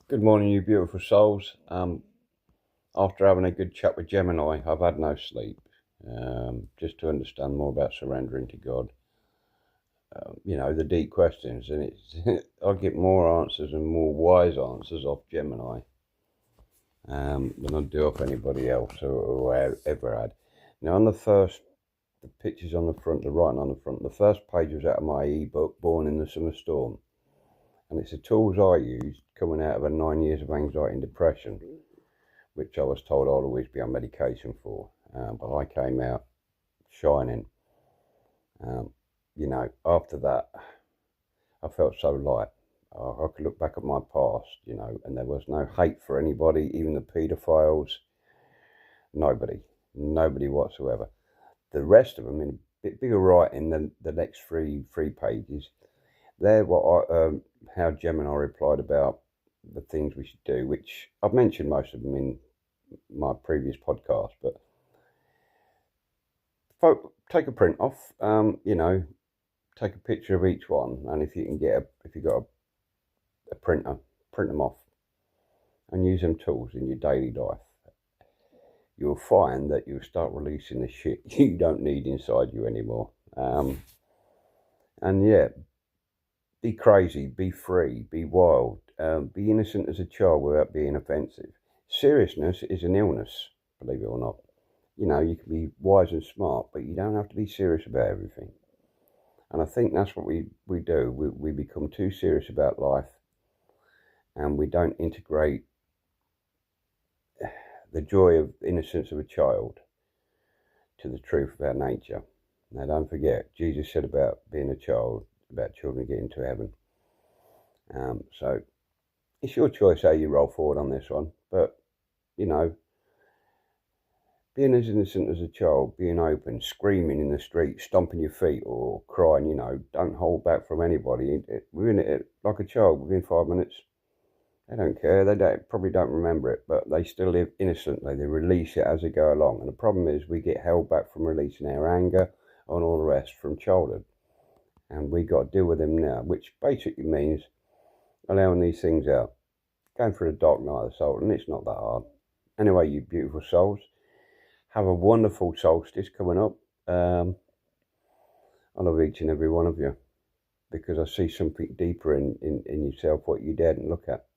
Good morning, you beautiful souls. After having a good chat with Gemini, I've had no sleep. Just to understand more about surrendering to God. The deep questions, and I get more answers and more wise answers off Gemini than I do off anybody else or ever had. Now, the pictures on the front, the writing on the front, the first page was out of my ebook, Born in the Summer Storm. And it's the tools I used coming out of 9 years of anxiety and depression, which I was told I'd always be on medication for. But I came out shining. After that, I felt so light. I could look back at my past, and there was no hate for anybody, even the paedophiles. Nobody whatsoever. The rest of them, in a bit bigger writing than the next three pages, they're how Gemini replied about the things we should do, which I've mentioned most of them in my previous podcast, but take a print off, take a picture of each one, and if you've got a printer, print them off and use them tools in your daily life. You'll find that you'll start releasing the shit you don't need inside you anymore. And yeah, be crazy, be free, be wild, be innocent as a child without being offensive. Seriousness is an illness, believe it or not. You can be wise and smart, but you don't have to be serious about everything. And I think that's what we do. We become too serious about life, and we don't integrate the joy of innocence of a child to the truth of our nature. Now, don't forget, Jesus said about being a child, about children getting to heaven. So it's your choice how you roll forward on this one, but being as innocent as a child, being open, screaming in the street, stomping your feet or crying, don't hold back from anybody. We're in it like a child within 5 minutes. They don't care. They probably don't remember it, but they still live innocently. They release it as they go along. And the problem is we get held back from releasing our anger and all the rest from childhood. And we got to deal with them now, which basically means allowing these things out. Going through the dark night of the soul, and it's not that hard. Anyway, you beautiful souls, have a wonderful solstice coming up. I love each and every one of you because I see something deeper in yourself, what you daren't look at.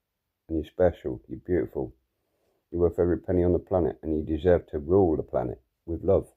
And you're special, you're beautiful, you're worth every penny on the planet, and you deserve to rule the planet with love.